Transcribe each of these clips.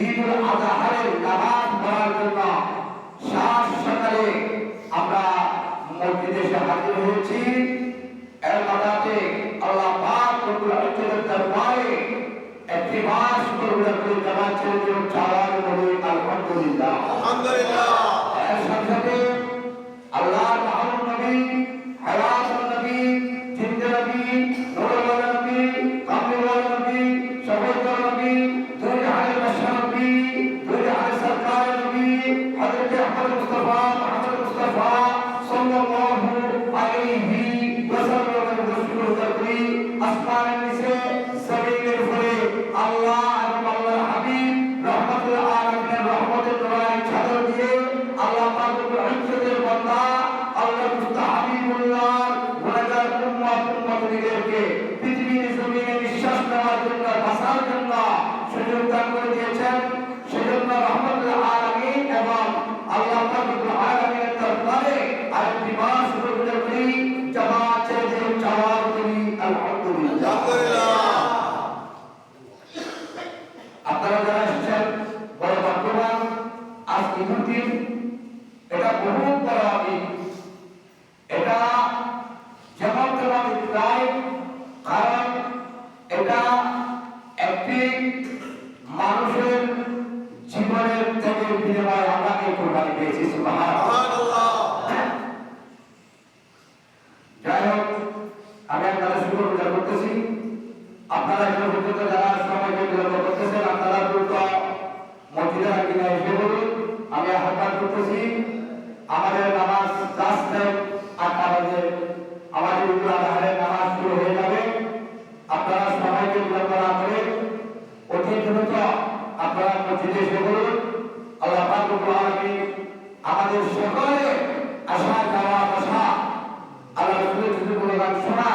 ঈদুল আজহারের নামাজ পড়ার জন্য সাত সকালে আমরা মসজিদে এসে হাজির হয়েছি। এর মাঝে আল্লাহ পাক রব্বুল ইজ্জতের দরবারে একটি মাস পবিত্র করে জামাত ছেড়ে চাওয়ার বলে আলহামদুলিল্লাহ আলহামদুলিল্লাহ। এর সাথে সাথে আল্লাহর মাহবুব নবী, হায়াতুন নবী, জিন্দা নবী, নূরুল নবী, কামরুল নবী, শফীউল নবী, দুই আলে বাশার নবী, দুই আলে সরকার নবী, হযরত আহমদ মুস্তাফা মুহাম্মদ মুস্তাফা সাল্লাল্লাহু আলাইহি ওয়াসাল্লাম রাসূলুল্লাহ তাকরি আসমানের নিচে জমিনের উপরে আল্লাহ এবং আল্লাহর হাবিব রহমাতুল আলামিনের রহমতের নূরানি চাদর দিয়ে আল্লাহ পাক রব্বুল ইজ্জতের বান্দা আল্লাহ মুস্তাহাবিবুল্লাহ গুনাহগার উম্মতদেরকে পৃথিবীর জমিনে বিশ্বাস নেওয়ার জন্য বাঁচার জন্য সুযোগ দান করে দিয়েছেন। সেজন্য রহমাতুল আলামিন এবং আল্লাহ পাক রব্বুল আলামিনের দরবারে আরেকটি মাস পবিত্র করি, জামাত ছেড়ে চাওয়ার করি আলহামদুলিল্লাহ। আপনারা যারা এসেছেন বড় ভাগ্যবান। আজ ঈদুল দিন, এটা বহু বড় ঈদ। এটা যেমন তেমন ঈদ নয়, কারণ এটা একটি মানুষের জীবনের ত্যাগের বিনিময়ে আমরা এই কোরবানি পেয়েছি। সুবহানাল্লাহ। যাই হোক, আমি আপনাদের শুভকামনা করতেছি। আপনারা এখানে পর্যন্ত যারা সময়কে বিলম্ব করতেছেন, আপনারা দ্রুত মসজিদে কিনা এসে বলুন। আমি আহ্বান করতেছি, আমাদের নামাজ 8টা বাজে আমাদের ঈদুল আজহারের নামাজ শুরু হয়ে যাবে। আপনারা সময়কে বিলম্ব না করে অতি দ্রুত আপনারা মসজিদে এসে বলুন। আল্লাহ পাক রব্বুল আলামিন আমাদের সকলে আশা যাওয়া বসা আল্লাহ রাসূলের গুণগান শোনা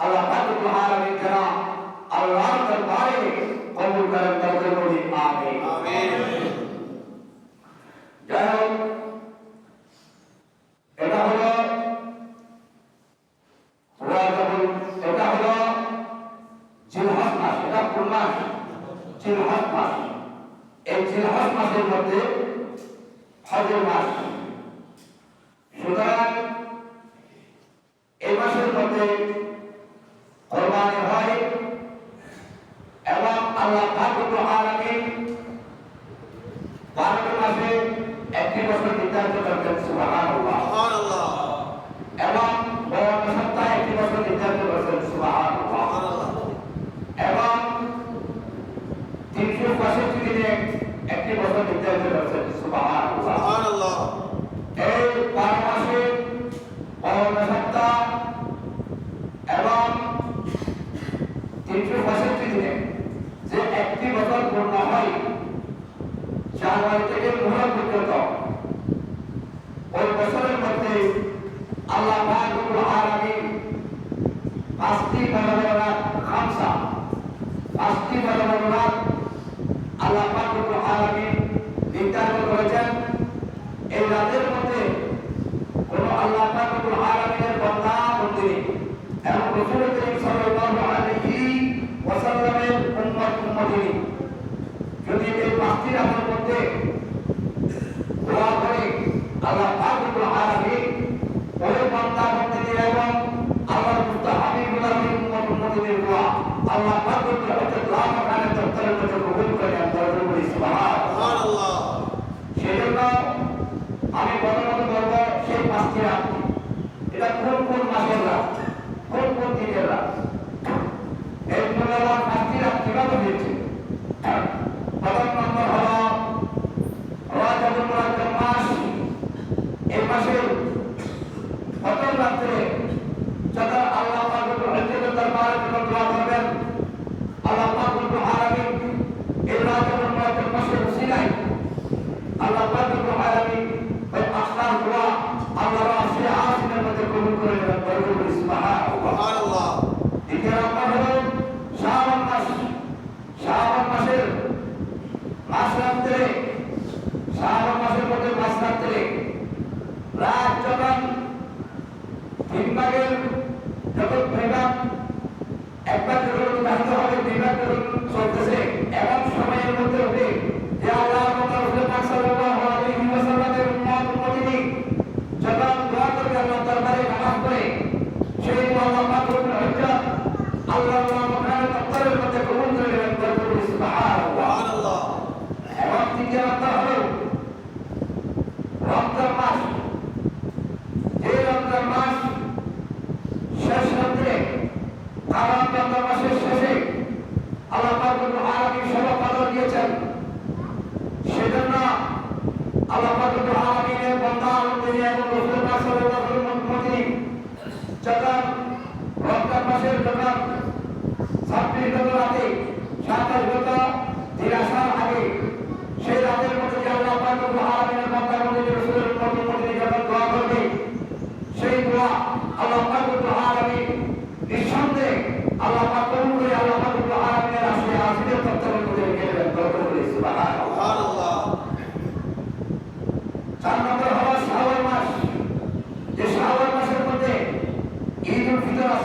আল্লাহ পাক রব্বুল আলামিন যেন আল্লাহর দরবারে কবুল করেন। দরজা বলি আমিন আমিন। যাই হোক, এটা হলো জিলহজ মাস। এটা কোন মাস? জিলহজ মাস। এই জিলহজ মাসের মধ্যে হজের মাস। সুতরাং এই মাসের মধ্যে কোরবানি হয় এবং আল্লাহ পাক রব্বুল আলামিন 12টি মাসে একটি বছর নির্ধারিত করেছেন। সুবহানাল্লাহ সুবহানাল্লাহ। এবং 52 সপ্তাহে একটি বছর নির্ধারিত করেছেন। সুবহানাল্লাহ সুবহানাল্লাহ। এবং 365 দিনে একটি বছর নির্ধারিত করেছেন। সুবহানাল্লাহ সুবহানাল্লাহ। এই 12 মাসে 52 সপ্তাহ এবং 365 দিনে যে একটি বছর পূর্ণ হয়, জানুয়ারি থেকে মুহররম পর্যন্ত, ওই বছরের মধ্যে আল্লাহ পাক রব্বুল আলামিন 5টি বড় খামসা, 5টি বড় রাত আল্লাহ পাক রব্বুল আলামিন নির্ধারিত করেছেন। এই রাতের মধ্যে কোন আল্লাহ পাক রব্বুল আলামিনের বান্দা বান্দি এবং রাসূল করিম সাল্লাল্লাহু আলাইহি ওয়াসাল্লামের উম্মত-উম্মতি যদি এই 5টি রাতের মধ্যে দোয়া করে, আল্লাহ পাক রব্বুল আলামিন ওই বান্দা বান্দিদের এবং আল্লাহর মুস্তাহাবিবুল্লাহর উম্মত-উম্মতিদের দোয়া আল্লাহ পাক রব্বুল ইজ্জত লামাকানের দরবারে কবুল করে নেন। দরজা বলি সুবহানাল্লাহ। সেজন্য আমি প্রথমত বলব সেই 5টি রাত, এটা কোন কোন মাসের রাত, কোন কোন দিনের রাত, এই মূল্যবান 5টি রাত কিভাবে হয়েছে। প্রথম নম্বর হলো রজবুল মুআজ্জম মাস। এই মাসের প্রথম রাত্রে যখন আল্লাহ পাক রব্বুল ইজ্জতের দরবারে যখন দোয়া করবেন, আল্লাহ পাক রব্বুল আলামিন এই রজবুল মুআজ্জম মাসের উসিলায় আল্লাহ পাক রব্বুল আলামিন ওই আসলাম দোয়া আল্লাহর আরশে আজিমের মধ্যে কবুল করে নেবেন। দরজা বলি সুবহানাল্লাহ। দ্বিতীয় নম্বর হলো শাবান মাস। শাবান মাসের মাসরাত্রে, শাবান মাসের মধ্যে মাসরাত্রে রাত যখন 3 ভাগের যখন ভাগ একবার যখন বাহিত হবে, 2 ভাগ যখন চলতেছে, এমন সময়ের মধ্যে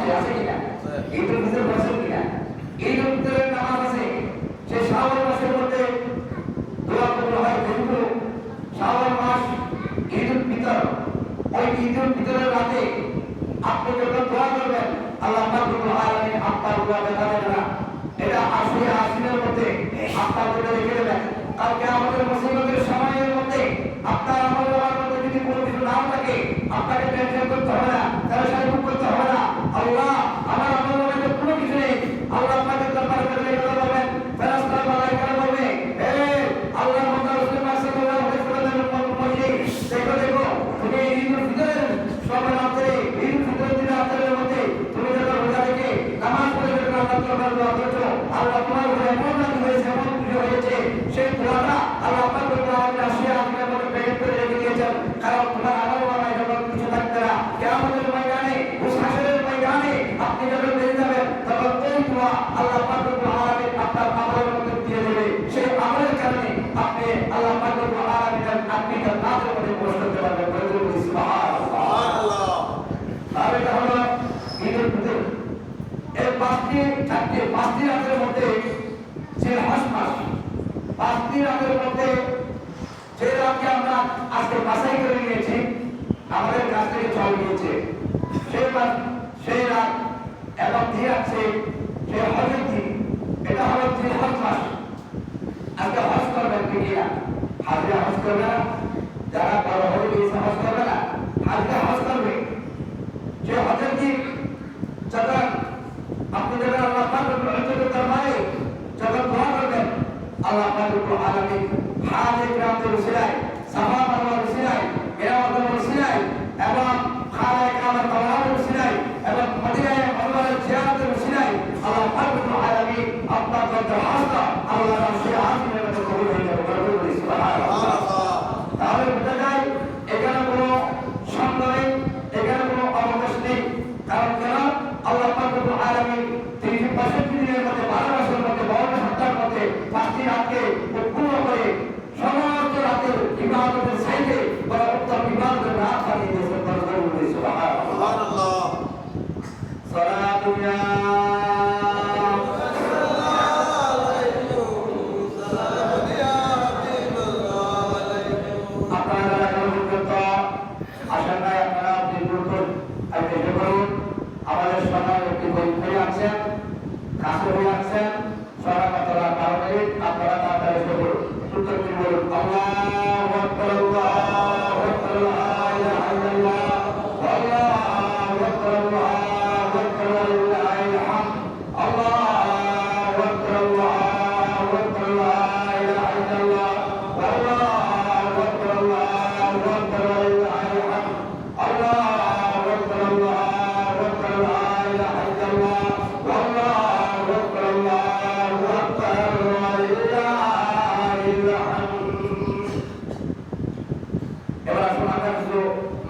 আছে আছে কিনা ঈদুল ফিতর বলছেন কিনা ঈদুল ফিতরের নামাজ আছে সেই শাওয়াল মাসের মধ্যে দোয়া কবুল হয় কিন্তু শাওয়াল মাস ঈদুল ফিতর ওই ঈদুল ফিতরের রাতে আপনি যখন দোয়া করবেন আল্লাহ পাক রব্বুল আলামিন আপনার দোয়া দেখা দেবে না এটা আসিনের মধ্যে আপনার দোয়া লিখে দেবেন কালকে আমাদের মুসিবতের সময়ের মধ্যে আপনার আমল নামার মধ্যে যদি কোনো কিছু না থাকে আপনাকে টেনশন করতে হবে না টেনশন করতে হবে না আল্লাহ আমার আমল নামায় কোনো কিছু নেই আল্লাহ আপনাকে দরবারে করে কথা বলবেন ফেরেশতা মালায়েকা বলবে হে আল্লাহর বান্দা রাসূল সাল্লাল্লাহু আলাইহি ওয়াসাল্লামের মধ্যে দেখো তুমি ঈদুল ফিতরের সময় রাতে ঈদুল ফিতরের দিন রাতের মধ্যে তুমি যখন রোজা রেখে নামাজ পড়ে যখন আল্লাহর দরবারে দোয়া করছো আল্লাহ তোমার উপর এমন রাজি হয়েছে এমন খুশি হয়েছে সেই দোয়াটা আল্লাহ পাক রব্বুল আলামিন আসিয়া আপনার মধ্যে প্রেরণ করে রেখে দিয়েছেন কারণ তোমার আমল নামায় যখন কিছু থাকবে না কিয়ামতের ময়দানে হাসরের ময়দানে আপনি যখন বেরিয়ে যাবেন তখন ওই দোয়া আল্লাহ পাক রব্বুল আলামিন আপনার আমলের মধ্যে দিয়ে দেবে সেই আমলের কারণে আপনি আল্লাহ পাক রব্বুল আলামিনের আপনি জান্নাতের মধ্যে প্রবেশ করতে পারবেন বলে সুবহানাল্লাহ আর এটা হলো ঈদুল ফিতর এই পাঁচটি রাতের মধ্যে যে মাস 5টি রাতের মধ্যে যে রাতকে আমরা আজকে বাছাই করে নিয়েছি আমাদের কাছ থেকে চলে গিয়েছে সেই রাত এবং দিন আছে সেই হজের দিন এটা হলো জিলহজ মাস আজকে হজ করবেন কি না হাজরা হজ করবে না যারা বড় হয়ে গিয়েছে হজ করবে না হাজরা হজ করবে যে হজের দিন যখন আপনি যখন আল্লাহ পাক রব্বুল ইজ্জতের দরবারে যখন দোয়া করবেন আল্লাহ পাক রব্বুল আলামিন হাজে গ্রামের উসিলায় সাফা মারওয়ার উসিলায় মেরামতের উসিলায় এবং খালায়ে কাবার তাওয়াফের উসিলায় এবং মদিনায়ে মুনাওয়ারার জিয়ারতের উসিলায় আল্লাহ পাক রব্বুল আলামিন আপনার দরখাস্ত আল্লাহর রাসূল আজিমের মধ্যে কবুল হয়ে যাবে বলে সুবহানাল্লাহ তাহলে বোঝা যায় এখানে কোনো সন্দেহ নেই এখানে কোনো অবকাশ নেই কারণ কেন আল্লাহ পাক রব্বুল আলামিন 365 দিনের মধ্যে 12 মাসের মধ্যে 52 সপ্তাহের মধ্যে 5টি রাতকে পূর্ণ করে সমস্ত রাতের ইবাদতের চাইতে বড় উত্তম ইবাদতের রাত বানিয়ে দিয়েছেন বলে সুবহানাল্লাহ সালাতু ইয়া আমাদের সময় একটি পরীক্ষায় আছেন কাছে হয়ে আছেন সবাই কতটা কারণে আপনারা তাড়াতাড়ি করুন উত্তর কি বলুন আল্লাহু আকবার আল্লাহু আকবার লা ইলাহা ইল্লাল্লাহ আল্লাহু আকবার আল্লাহু আকবার লিল্লাহিল হামদ আল্লাহু আকবার আল্লাহু আকবার লা ইলাহা ইল্লাল্লাহ আল্লাহু আকবার আল্লাহু আকবার লিল্লাহিল হামদ আল্লাহু আকবার আল্লাহু আকবার লা ইলাহা ইল্লাল্লাহ আল্লাহু আকবার আল্লাহু আকবার লিল্লাহিল হামদ এবার আসুন আমরা কিছু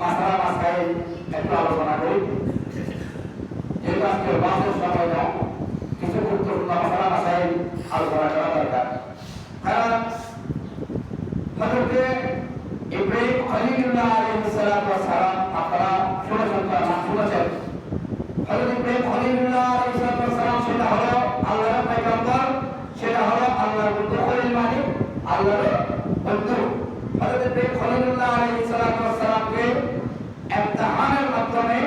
মাসালা মাসাইল একটু আলোচনা করি যেহেতু আজকে বাসের সময় না কিছু গুরুত্বপূর্ণ মাসালা মাসাইল আলোচনা করা দরকার কারণ হযরত ইব্রাহিম খলিলুল্লাহ আলাইহিস সালাতু ওয়াস সালাম আপনারা শুনেছেন হযরত ইব্রাহিম খলিলুল্লাহ আলাইহিস সালাতু ওয়াস সালাম সেটা হলো আল্লাহর পয়গম্বর সেটা হলো আল্লাহর বন্ধু খলিল মানে আল্লাহর বন্ধু হযরত ইব্রাহিম খলিলুল্লাহ আলাইহিস সালাতু ওয়াস সালামকে ইমতিহানের মাধ্যমে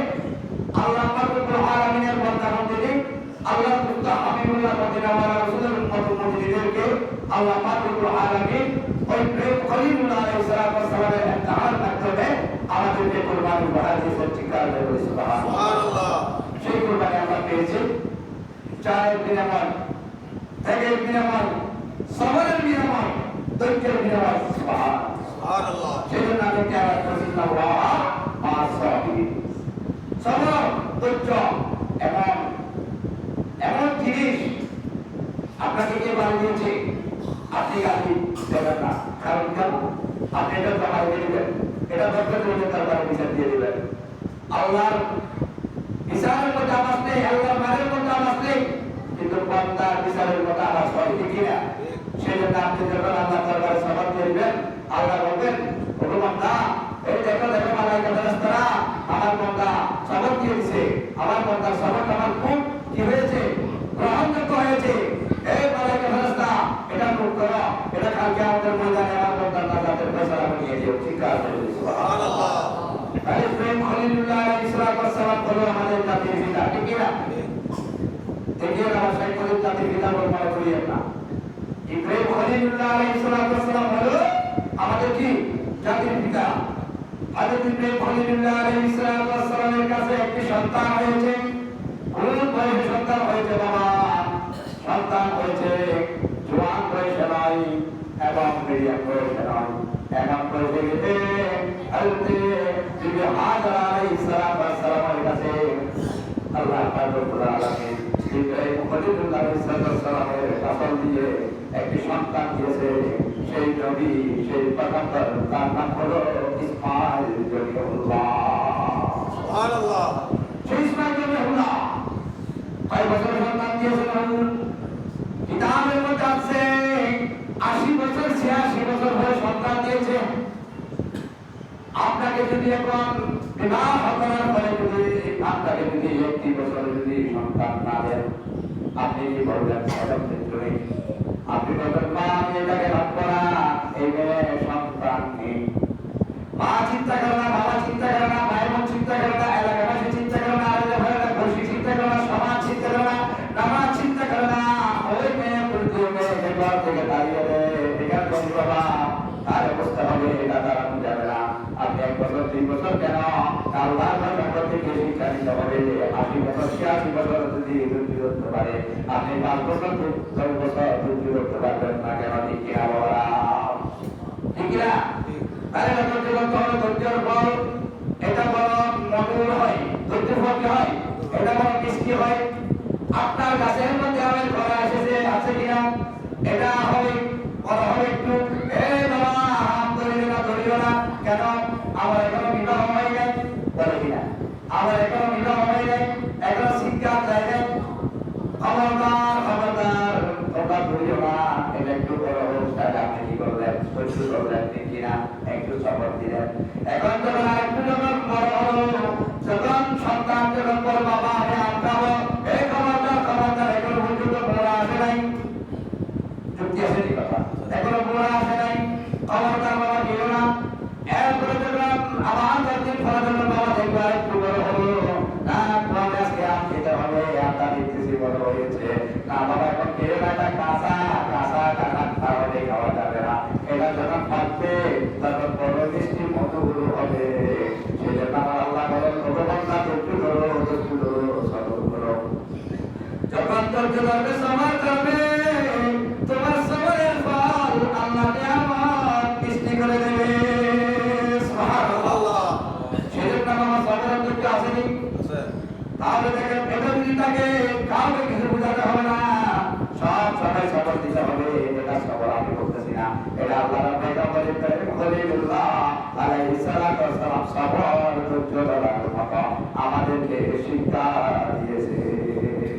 আল্লাহ পাক রব্বুল আলামিনের বান্দা বান্দীকে আল্লাহর বন্ধু হাবিবুল্লাহ মদিনা ওয়ালা রাসূলের উম্মত মুমিনদেরকে আল্লাহ পাক রব্বুল আলামিন ওই ইব্রাহিম খলিলুল্লাহ আলাইহিস সালাতু ওয়াস সালামের ইমতিহানের মাধ্যমে আমাদেরকে কুরবানি উপহার দিয়েছেন ঠিক আছে সুবহানাল্লাহ সেই কুরবানি আমরা পেয়েছি চায়ের বিনিময় ত্যাগের বিনিময় সবরের বিনিময় ধৈর্যের বিনিময় সুবহানাল্লাহ সেজন্য আমি কেমন করছি না সবর ধৈর্য এবং এমন জিনিস আপনাকে কে বানিয়ে দিয়েছে আপনি গালি দেবেন না কারণ কেন আপনি এটা জমা দিয়ে দিবেন এটা দরকার করলে তারপরে বিচার দিয়ে দিবেন আল্লাহর বিচারের মধ্যে আওয়াজ নেই আল্লাহর মানের মধ্যে আওয়াজ নেই কিন্তু বান্দার বিচারের মধ্যে আওয়াজ হয় ঠিক না সেই জন্য আপনি যখন আল্লাহ দরবারে সবর দিয়ে দিবেন আল্লাহ বলবেন ওগো বান্দা এই দেখো দেখো মালাইকা ফেরেশতারা আমার বান্দা সবর দিয়ে দিয়েছে আমার বান্দার সবর আমার খুব কি হয়েছে, গ্রহণযোগ্য হয়েছে। এই মালাইকা ফেরেশতা এটা নোট করো, এটা কালকে আমাদের ময়দানে আমার বান্দার নাজাতের ফয়সালা নিয়ে দিও। ঠিক আছে, সুবহানাল্লাহ। তাই ইব্রাহিম খলিলুল্লাহ আলাইহিস সালাম হলো আমাদের জাতির পিতা, ঠিক কি না? এগিয়ে আমার সাইকেলের জাতির পিতা বলে মনে করিয়েন না। ইব্রাহিম খলিলুল্লাহ আলাইহিস সালাম হলো আমাদের কি জাতির পিতা। হযরত ইব্রাহিম খলিলুল্লাহ আলাইহিস সালামের কাছে একটি সন্তান হয়েছে। কোন বয়সে সন্তান হয়েছে বাবা? সন্তান হয়েছে জওয়ান বয়সে নয় এবং মিডিয়াম বয়সে নয়, এমন বয়সে গেছে হযরত বিবি হাজরা আলাইহিস সালামের কাছে আল্লাহ পাক রব্বুল আলামিন ইব্রাহিম খলিলুল্লাহ আলাইহিস সালামের কাছে দিয়ে একটি সন্তান দিয়েছে। সেই নবী, সেই পয়গম্বর, তার নাম হলো ইসমাঈল জলিলুল্লাহ। সুবহানাল্লাহ। সেই ইসমাঈল জলিলুল্লাহ কয় বছরের সন্তান দিয়েছেন? কিতাবের মধ্যে আছে 80 বছর 86 বছর হয়ে সন্তান দিয়েছে। আপনাকে যদি এখন বিবাহ করার পরে যদি আপনাকে যদি 1 বছরে যদি সন্তান না দেন, আপনি কি বলবেন? আপনি বলবেন মা আমি এটাকে রাখবো না, এই মেয়ে সন্তান নেই। মা চিন্তা করে না, বাবা চিন্তা করে না, ভাই বোন চিন্তা করে না, এলাকাবাসী চিন্তা করে না, ঘোষী চিন্তা করে না, সমাজ চিন্তা করে না, নামাজ চিন্তা করে না। ওই মেয়ে বলতে ঘর থেকে দাঁড়িয়ে এখান করি বাবা, তার অবস্থা হবে এটা দাঁড়ানো যাবে না। আপনি 1 বছর 2 বছর কেন আল্লাহ থেকে শিক্ষা নিতে হবে। 80 বছর 86 বছর যদি ধৈর্য ধরতে পারে, আপনি 5 বছর 10 বছর ধৈর্য ধরতে পারবেন না কেন? ঠিক কিনা বাবা? ঠিক কিনা? তাহলে ধৈর্য ধরতে হবে। ধৈর্যের ফল এটা বড় মধুর হয়। ধৈর্যের ফল কি হয়? এটা বড় মিষ্টি হয়। আপনার গাছের মধ্যে আমের কলা এসেছে, আছে কিনা? এটা হবে বড় হবে একটু, এই বাবা আম ধরিও না কেন? আমার এখনো বিবাহ হয় নাই, বলে কিনা? আমার এখনো বিবাহ হয় নাই, এখনো শীতকাল যায় নাই। খবরদার খবরদার, তোমরা ধরিও না। এটা একটু বড় হোক, তাহলে আপনি কি করলেন? সহ্য করলেন, ঠিক কিনা? একটু সবর দিলেন। এখন যখন আরেকটু যখন বড় হলো, যখন সন্তান যখন বলে বাবা আমি আম খাবো, এই খবরদার খবরদার, এখনো পর্যন্ত বড় আসে নাই। যুক্তি আছে নি কথা? এখনো বড় আসে নাই, খবরদার বাবা দিও না। এরপরে যখন আবার 4 দিন পরে যখন বাবা দেখবে একটু বড় হলো, না তোমাকে আজকে আম খেতে হবে, আমটা দেখতেছি বড় হয়েছে, না বাবা এখন খেয়ে না, এটা কাঁচা কাঁচা কাঁচা খাওয়ালে খাওয়া যাবে না। এটা যখন থাকবে তখন বড় মিষ্টি মধুর হবে। সেজন্য আমার আল্লাহ বলেন ভগবান ধৈর্য ধরো, ধৈর্য ধরো, সবর করো। যখন ধৈর্য ধরবে, সবর করবে, তোমার সবরের ফল আল্লাহ নিয়ামত মিষ্টি করে দেবে। সুবহানাল্লাহ। সেজন্য আমার সবরের ধৈর্য আসেনি। তাহলে দেখেন এটা যদি থাকে কাউকে কিছু বোঝাতে হবে না, সব সময় সবর দিতে হবে। এটা সবর আমি করতেছি না, এটা আল্লাহর পয়গম্বর ইব্রাহিম খলিলুল্লাহ আলাইহিস সালাম সবর ধৈর্য ধরার মতো আমাদেরকে শিক্ষা দিয়েছে।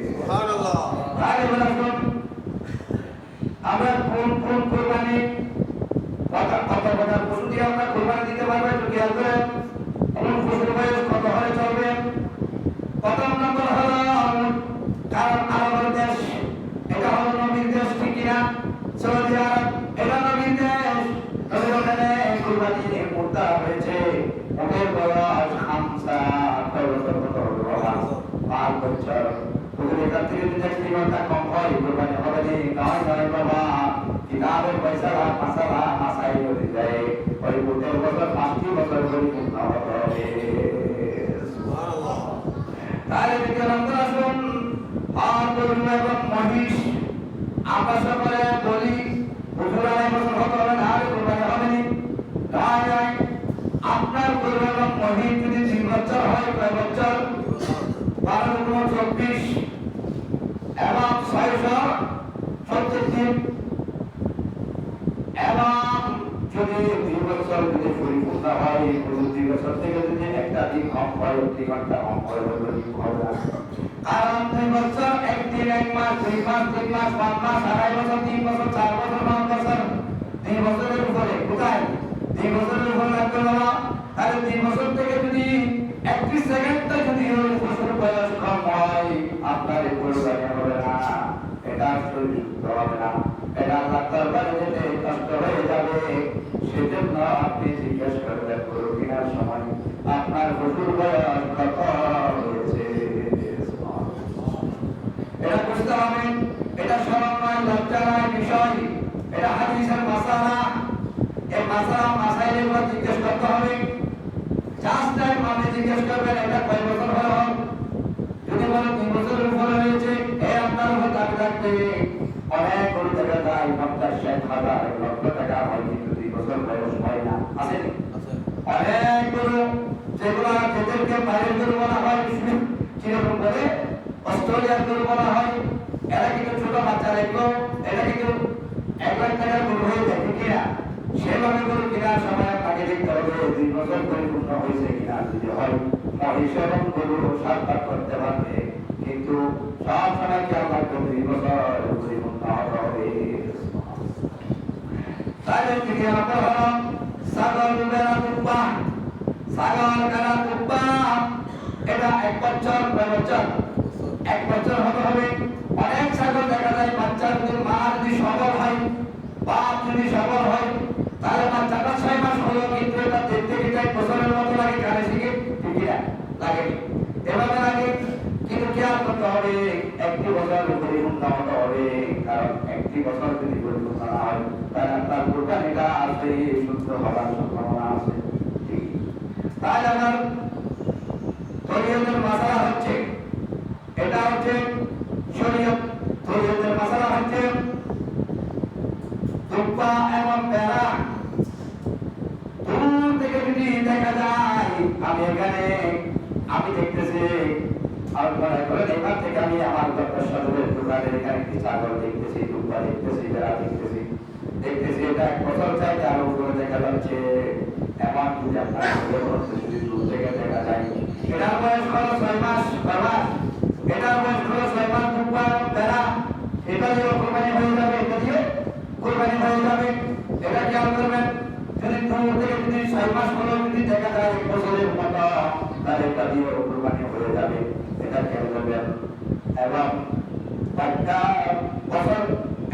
সুবহানাল্লাহ। তাই বলেন আমরা কোন কোন কুরবানি কত পশু দিয়ে আমরা কুরবানি দিতে পারবো? একটু খেয়াল করেন। কোন পশুর বয়স কত হলে চলবে? প্রথম নম্বর হলো কারণ আরবের দেশ, এটা হলো নবীর দেশ, ঠিক কিনা? সৌদি আরব এটা নবীর দেশ। তবে ওখানে কুরবানি মুদ্রা হয়েছে। ওদের বয়স 5 বছর। ওদের এখান থেকে যদি 1 ঘন্টা কম হয় কুরবানি হবে নি। নয় নয় বাবা, কিতাবের পয়সা মাসালা মাসাই হয়ে যায়। ওই 5 বছর 5টি বছর পরিপূর্ণ হতে হবে। তাহলে দ্বিতীয় নম্বর আসুন আর গরু এবং মহিষ। আমরা সকলে বলি হুজুর 2.5 বছর হতে হবে না, কুরবানি হবে নি। আপনার গরু এবং মহিষ যদি 3 বছর হয়, কয় বছর? 12 × 24 এবং 670 দিন। এবং যদি 2 বছর যদি পরিপূর্ণ হয়, 2 বছর থেকে যদি একটা দিন কম হয়, 2 ঘন্টা কম হয়, কারণ 2 বছর 1 দিন 1 মাস 2 মাস 3 মাস 5 মাস 2.5 বছর 3 বছর 4 বছর 5 বছর 2 বছরের উপরে কোথায়? 2 বছরের উপরে লাগবে বাবা। তাহলে 2 বছর থেকে যদি 31 সেকেন্ডটা যদি ওই বছর বয়স সেজন্য আপনি জিজ্ঞেস করবেন গরু কেনার সময় আপনার হুজুর বয়স কত হয়েছে। এটা বুঝতে হবে, এটা শরম নয়, লজ্জা নয় বিষয়, এটা হাদিসের মাসালা। এই মাসাইলের উপর জিজ্ঞেস করতে হবে। জাস্ট টাইম আপনি জিজ্ঞেস করবেন এটা কয় বছর হলো, যদি বলে 2 বছরের উপরে হয়েছে, আপনার উপর দাবি রাখবে। অনেক গরু দেখা যায় 50-60 হাজার লক্ষ টাকা হয়, কিন্তু 2 বছর বয়স হয় না, আসেনি? অনেক গরু যেগুলো যেদেরকে বাইরের গরু বলা হয়, কিরকম করে অস্ট্রেলিয়ার গরু বলা হয়, এরা কিন্তু ছোট বাচ্চা দেখলো, এটা কিন্তু 1 লাখ টাকার গরু হয়ে যায়, ঠিক না? সেভাবে গরু কেনার সময় আপনাকে দেখতে হবে 2 বছর পরিপূর্ণ হয়েছে কিনা। যদি হয় মহিষ এবং গরু 7 ভাগ করতে পারবে, কিন্তু সব সময় খেয়াল রাখবে 2 বছর পরিপূর্ণ হতে হবে। তাহলে তৃতীয় নম্বর হলো ছাগল বেড়া দুব্বা। ছাগল বেড়া দুব্বা এটা 1 বছর 2 বছর 1 বছর হতে হবে। অনেক ছাগল দেখা যায় বাচ্চা যদি মা যদি সবল হয়, বাপ যদি সবল হয়, তাহলে বাচ্চাটা 6 মাস হলো, কিন্তু এটা দেখতে গেলে 1 বছরের মতো লাগে, কানে শিখে ঠিকই লাগে, এভাবে লাগে। কিন্তু খেয়াল করতে হবে 1 বছর পরিপূর্ণ হতে হবে, কারণ 1 বছর যদি পরিপূর্ণ না হয় তাহলে আপনার কোরবানিটা আসবে শুদ্ধ হওয়ার সম্ভাবনা আছে। তাহলে আমার শরীয়তের মাসালা হচ্ছে, এটা হচ্ছে শরীয়তের মাসালা হচ্ছে দুব্বা এবং বেড়া দূর থেকে যদি দেখা যায়, আমি দেখতেছি এখান থেকে আমি আমার সদরের দোকানের এখানে একটি ছাগল দেখতেছি, দুব্বা দেখতেছি, বেড়া দেখতেছি, এটা 1 বছর চাইতে আরো উপরে দেখা যাচ্ছে। এমন যদি আপনার যদি দূর থেকে দেখা যায়, এটার বয়স হলো 6 মাস, এটার বয়স হলো 6 মাস, দুব্বা বেড়া, এটা দিয়ে কোরবানি হয়ে যাবে, এটা দিয়ে কোরবানি হয়ে যাবে। এটা খেয়াল করবেন, যদি দূর থেকে যদি 6 মাস হলো যদি দেখা যায় 1 বছরের মতো, তাহলে এটা দিয়ে কোরবানি হয়ে যাবে, এটা খেয়াল করবেন। এবং 1 বছর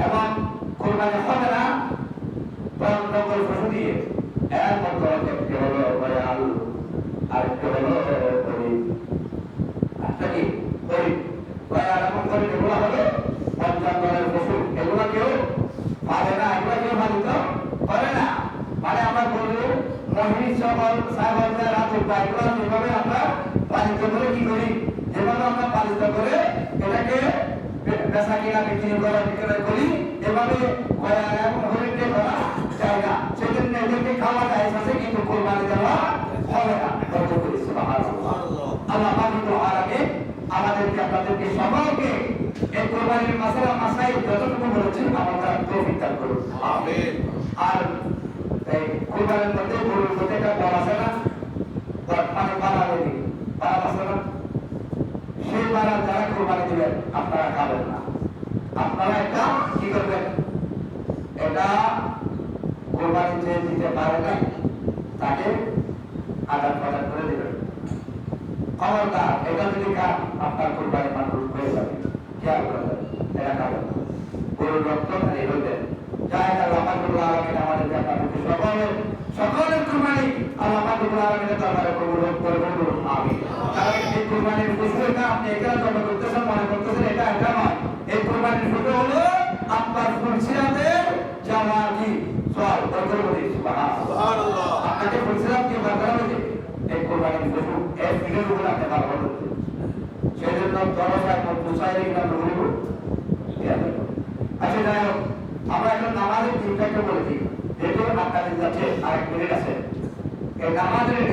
এবং কোরবানি হবে না নকল পশু দিয়ে, এর মতো একটি হলো বয়াল, আরেকটি হলো বয়াল এবং গরিব, এগুলো হলো পঞ্চাঙ্গের পশু, এগুলো কেউ পারে না, এগুলো কেউ পালিত করে না। মানে আমরা গরু, মহিষ, ছাগল, ভেড়া, দুব্বা এগুলো যেভাবে আমরা পালিত করে কি করি, যেভাবে আমরা পালিত করে এটাকে বেচা কিনা বিক্রি করা বিক্রয় করি, এভাবে বয়াল এবং গরিবকে করা যায় না। সেজন্য এদেরকে খাওয়া যায় আছে, কিন্তু কোরবানি দেওয়া হবে না। আল্লাহ আমাদেরকে আপনাদেরকে সকলকে এই কোরবানির মাসাইল যতটুকু বলেছেন আমরা তৌফিক দান করুন, আমিন। আর এই কোরবানির মধ্যে গরুর মধ্যে একটা বল আছে না, মানে পালা আছে না, সেই পালা যারা কোরবানি দিবেন আপনারা খাবেন না, আপনারা এটা কি করবেন, এটা কোরবানি যে দিতে পারে নাই তাকে আদান প্রদান করে দিবেন। খবরদার এটা যদি খান আপনার কোরবানি মাকরুহ হয়ে যাবে, খেয়াল করবেন, এটা খাবেন না। গরুর রক্ত খালি হইবেন। যাই আল্লাহ পাকুল আলামিন আমাদেরকে আপনাদেরকে সকলের কোরবানি আল্লাহ পাকুল আলামিনের দরবারে কবুল করুন, আমিন। কারণ এই কোরবানির পশুটা আপনি এখানে জমা করতেছেন, মনে করতেছেন এটা নয়, এই কোরবানির পশু হলো আপনার ফুলসিরাতের জামাতি সওয়াল করতে সুবহানাল্লাহ। আপনাকে ফুলসিরাত কি বারবার হবে এই কোরবানির পশু এর ফিরের উপর আপনি বারবার হচ্ছে, সেজন্য দরজায় মুসাইলে কিনা বলব। আচ্ছা যাই হোক, আমরা এখন নামাজের 3টাকে বলেছি, যেহেতু আপনাদের কাছে আরেক মিনিট আছে, এই নামাজের